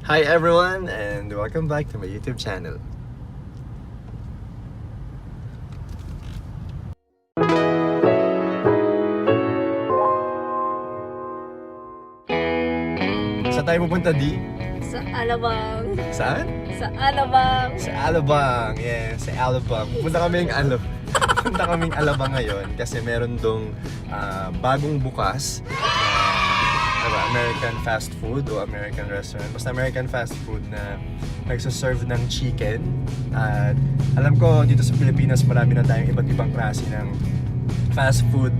Hi everyone and welcome back to my YouTube channel. Saan tayo pupunta, Di? Sa Alabang. Saan? Sa Alabang. Sa Alabang. Yeah, sa Alabang. Punta kaming Alabang ngayon kasi meron dong bagong bukas na American fast food o American restaurant. Basta American fast food na nagsaserve ng chicken. At alam ko dito sa Pilipinas marami na tayong iba't ibang klase ng fast food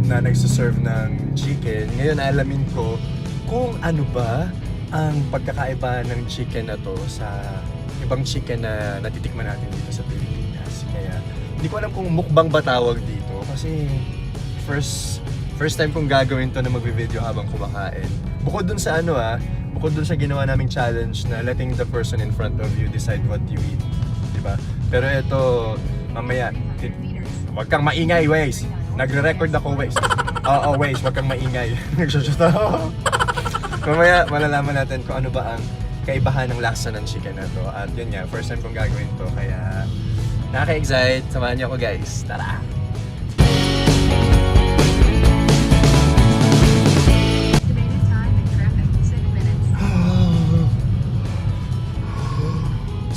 na nagsaserve ng chicken. Ngayon alamin ko kung ano ba ang pagkakaiba ng chicken na to sa ibang chicken na natitikman natin dito sa Pilipinas. Kaya hindi ko alam kung mukbang ba tawag dito kasi first time kong gagawin to na magvi-video habang kumakain. Bukod dun sa bukod dun sa ginawa naming challenge na letting the person in front of you decide what you eat. Diba? Pero ito, mamaya, wag kang maingay, Waze. Nagre-record ako, Waze. Oo, Waze, wag kang maingay. Nagsushoot ako. Mamaya, malalaman natin kung ano ba ang kaibahan ng lasa ng chicken na to. At yun nga, first time kong gagawin to. Kaya, nakaka-excite. Samahan niyo ako, guys. Tara!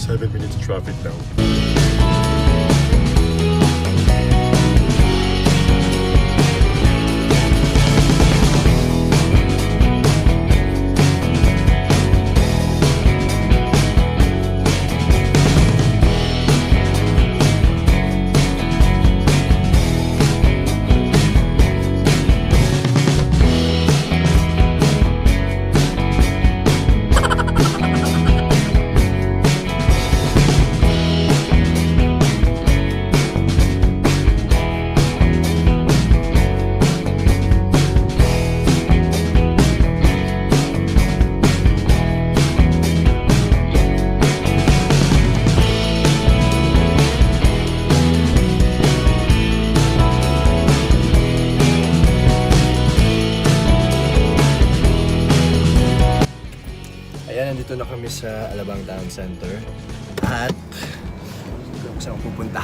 7 minutes traffic now. Nandito na kami sa Alabang Town Center at kung saan pupunta.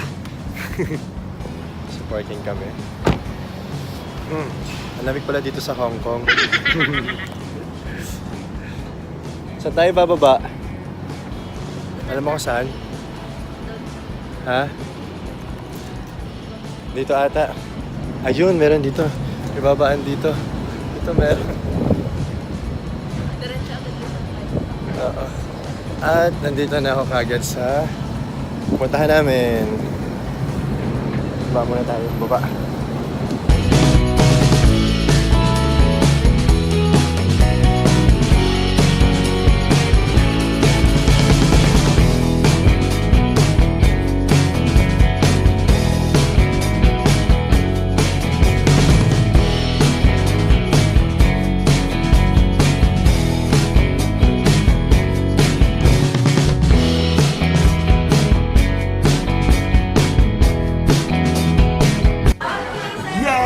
Supporting kami. Ang lamig pala dito sa Hong Kong. Saan tayo bababa? Alam mo kung saan? Ha? Dito ata. Ayun, meron dito. May babaan dito. Dito meron. Oo. At nandito na ako kagad sa pupuntahan namin. Baba muna tayo, baba.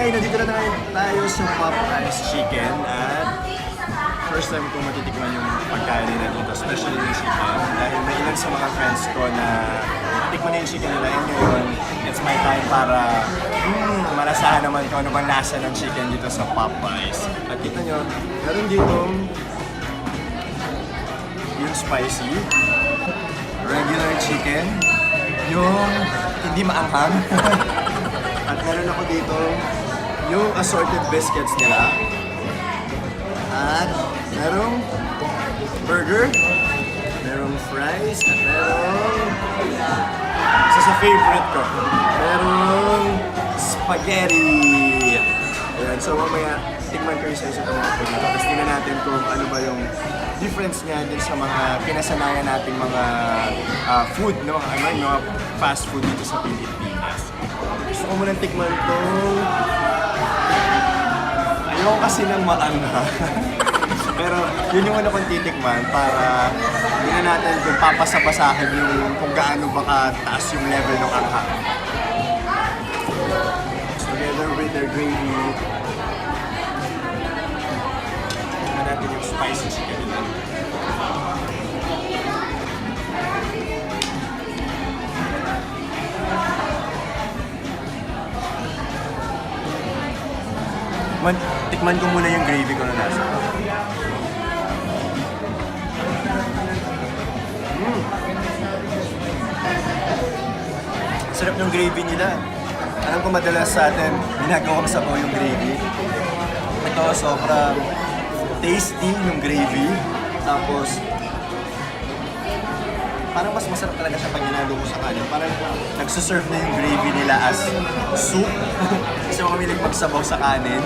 Nandito na tayo sa Popeyes Chicken at first time ko matitikman yung pagkain nila dito, especially yung chicken. Dahil may ilan sa mga friends ko na titikman na yung chicken nila and ngayon, it's my time para malasahan naman kung ano bang lasa ng chicken dito sa Popeyes. At kita nyo, meron dito yung spicy, regular chicken, yung hindi maanghang. At meron ako dito yung assorted biscuits nila. At merong burger, merong fries, at merong isa sa favorite ko, merong spaghetti. Ayan, so mamaya tikman ko yung sa itong mga food nito. Tapos tingnan natin kung ano ba yung difference niya din sa mga pinasanayan nating mga food, no? Mga fast food dito sa Pilipinas. Gusto ko munang tikman itong ayoko kasi ng maangha. Pero yun yung una kong titikman para tingnan natin kung papasa-pasahin yung kung gaano ba kataas yung level ng angha. Together with their gravy. Tingnan natin yung spicy chicken nila. Tikman ko muna yung gravy ko na nasa. Sarap ng gravy nila. Alam ko madalas sa atin, ginagawang sabaw yung gravy. Ito, sobrang tasty yung gravy. Tapos, parang mas masarap talaga siya pag ginalo mo sa kanin. Parang nagsuserve na yung gravy nila as soup. Kasi kami magsabaw sa kanin.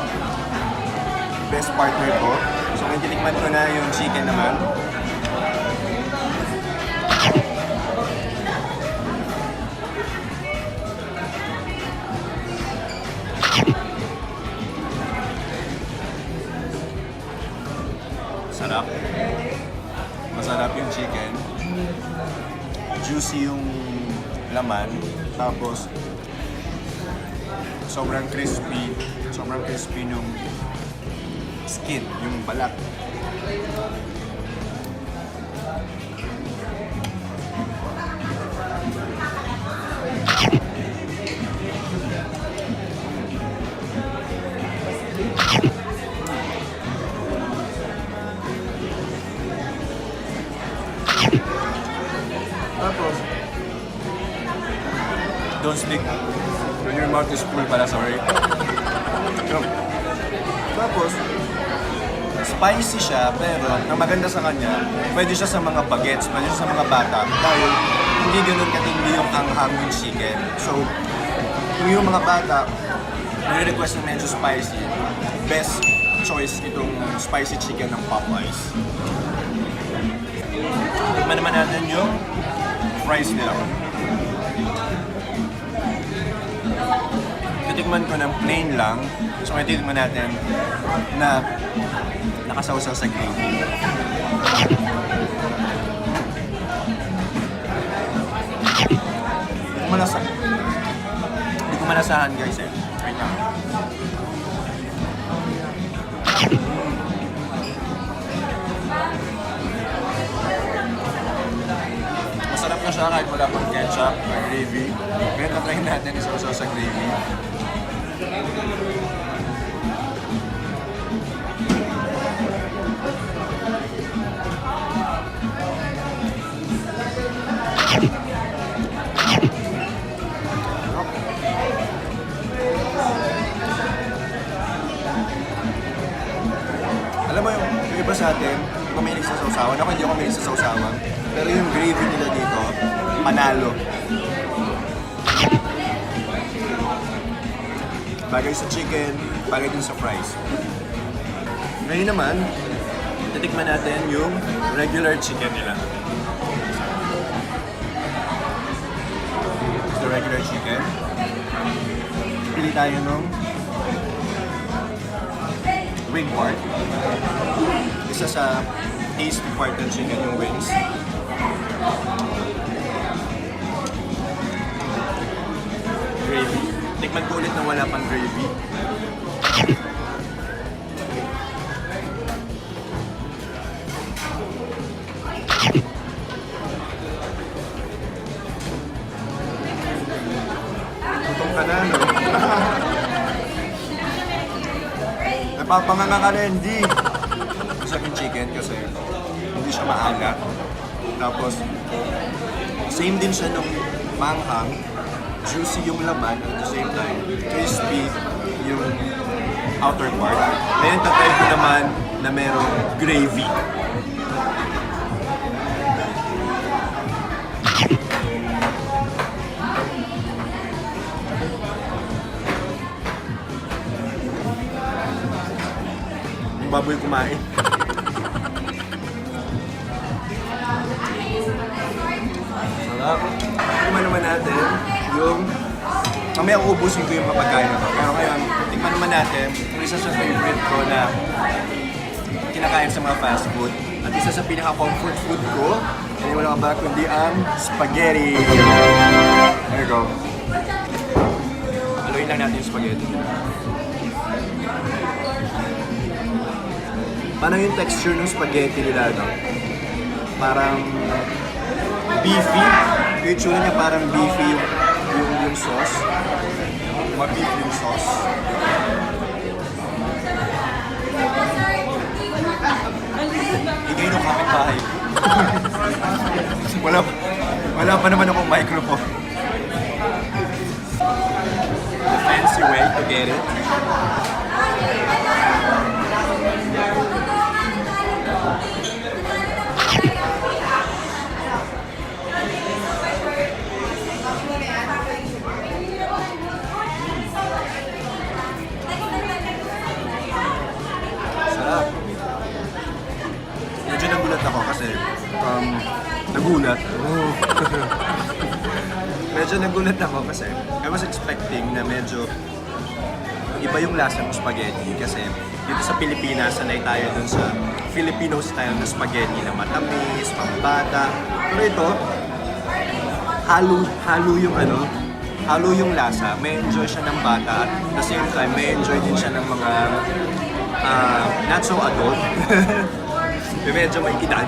Best partner ko. So, ngayon tinikman ko na yung chicken naman. Sarap. Masarap yung chicken. Juicy yung laman. Tapos, sobrang crispy. Sobrang crispy nung skin, yung balat. Tapos, don't speak when your mouth is full pala, sorry. Tapos, spicy siya, pero ang maganda sa kanya, pwede siya sa mga bagets, pwede siya sa mga bata, dahil hindi ganun katindi yung anghang yung chicken. So, kung yung mga bata, nare-request na medyo spicy, best choice itong spicy chicken ng Popeyes. Tikman naman natin yung fries nila. Titikman ko ng plain lang. So ngayon titikman natin na nakasawsaw sa gravy. Hindi ko malasahan guys eh. Wait lang. Masarap na siya kahit wala pang ketchup or gravy. Ngayon na-try natin isawsaw sa gravy. Alam mo yung iba sa atin, kumilig sa sausawan. Ako hindi ako kumilig sa sausawan. Pero yung gravy nila dito, panalo. Bagay sa chicken, bagay din sa fries. Ngayon naman, titikman natin yung regular chicken nila. The regular chicken. Pili tayo nung wing part. Isa sa tasty part ng chicken yung wings. Gravy. Tikman ko ulit na wala pang gravy. Tutong ka na, no? Napapanganga ka na, hindi. Gusto yung chicken kasi hindi siya maalat. Tapos, same din siya nung manghang. Juicy yung laman at the same time, crispy yung outer part. Ngayon, tatry ko naman na merong gravy. Yung baboy kumain. Sarap. Tikman naman natin yung... Mamaya uubusin ko yung papagkain na to. Pero ngayon, tikman naman natin yung isa sa favorite ko na kinakain sa mga fast food. At isa sa pinaka-comfort food ko, ay wala ba kundi ang spaghetti. There you go. Haluin lang natin yung spaghetti. Parang yung texture ng spaghetti nila, no? Parang beefy. Yung itsura niya parang beefy yung sauce. Beef yung sauce. Nagulat. Oh. Medyo nagulat ako kasi I was expecting na medyo iba yung lasa ng spaghetti kasi dito sa Pilipinas, sanay tayo dun sa Filipino style na spaghetti na matamis, pambata. Pero ito, halo yung halo yung lasa. May enjoy siya ng bata at at the same time, may enjoy din siya ng mga not so adult. Medyo may edad.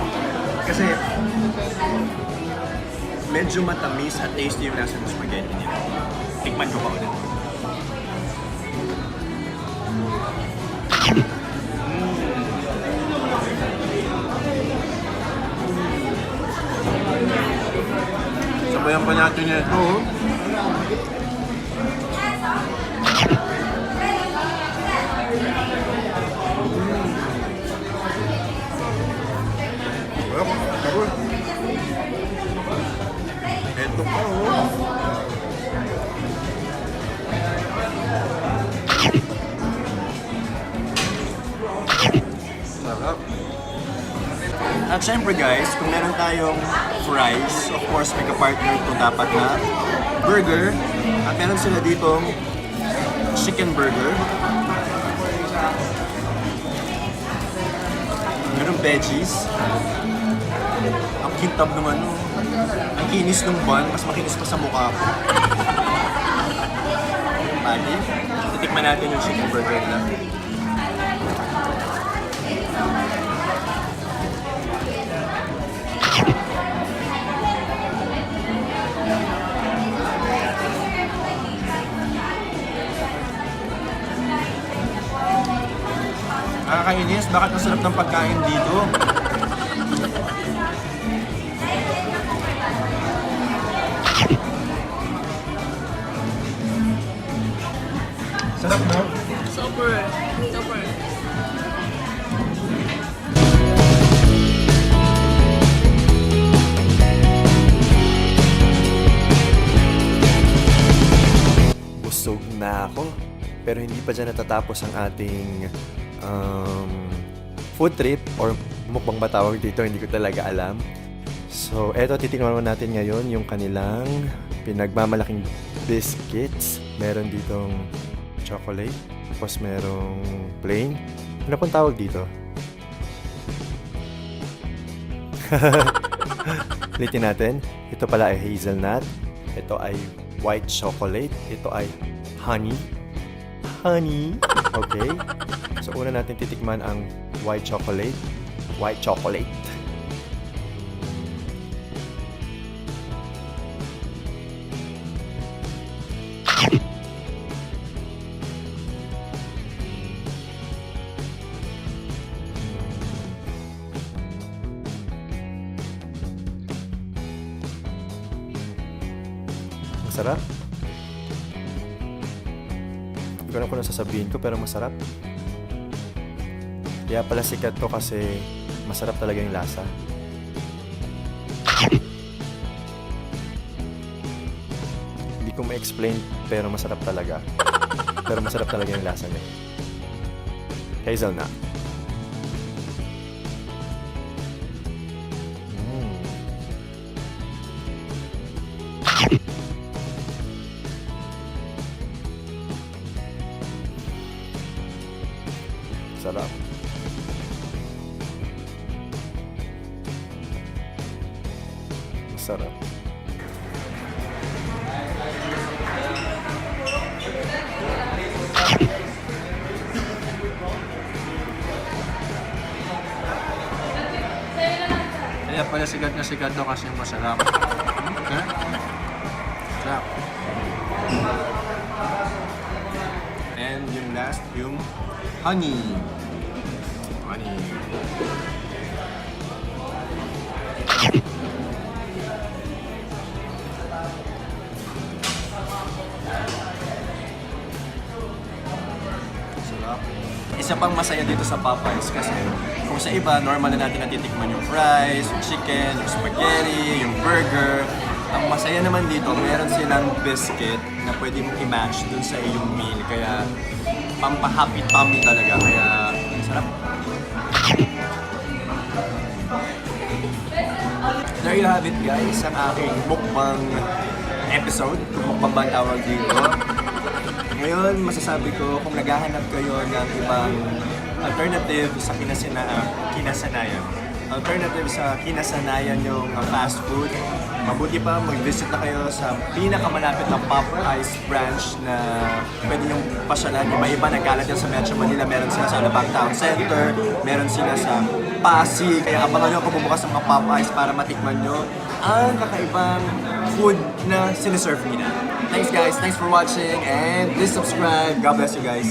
Kasi medyo matamis at tasty yung lasa ng spaghetti nila. Tikman ko pa ulit. Sabayan pa natin ito. Ito pa sarap. At syempre guys, kung meron tayong fries, of course may ka-partner ito dapat na burger. At meron sila ditong chicken burger. Meron veggies. Ang kintab ng ang kinis ng bun, mas makinis pa sa mukha ko. Pagi, titikman natin yung chicken burger nila. Nakakainis, bakit masarap ng pagkain dito? Sarap, no? Super. Super. Busog na ako. Pero hindi pa dyan natatapos ang ating food trip or mukbang ba tawag dito, hindi ko talaga alam. So, eto, titingnan natin ngayon yung kanilang pinagmamalaking biscuits. Meron ditong chocolate, tapos merong plain. Ano pong tawag dito? Ulitin natin. Ito pala ay hazelnut. Ito ay white chocolate. Ito ay honey. Honey. Okay. So, una natin titikman ang white chocolate. White chocolate. Masarap. Hindi ko alam kung nasasabihin ko pero masarap. Kaya pala sikat to kasi masarap talaga yung lasa. Hindi ko ma-explain pero masarap talaga. Pero masarap talaga yung lasa niya. Hazelnut. Sarap. Sarap. Kaya pala sikat na sikat to kasi masarap. Okay? Sarap. And yung last, yung honey. Honey. Sarap. Isa pang masaya dito sa Popeyes kasi kung sa iba, normal na natin natitikman yung fries, yung chicken, yung spaghetti, yung burger. Ang masaya naman dito, meron silang biscuit na pwede mong i-match dun sa iyong meal. Kaya pampahappy tummy talaga. Kaya sarap. there you have it guys, ang aking mukbang episode. Mukbang ba ang tawag dito? Ngayon, masasabi ko kung naghahanap kayo ng ibang alternative sa kinasanayan. Alternative sa kinasanayan yung fast food. Mabuti pa mag-visit na kayo sa pinakamalapit na Popeyes branch na pwede niyong pasyalan. Iba-iba nagkalat yan sa Metro Manila. Meron sila sa Alabang Town Center, meron sila sa Pasig. Kaya abangan nyo kung bumukas ng mga Popeyes para matikman nyo ang kakaibang food na siniserve nila. Thanks guys, thanks for watching, and please subscribe. God bless you guys.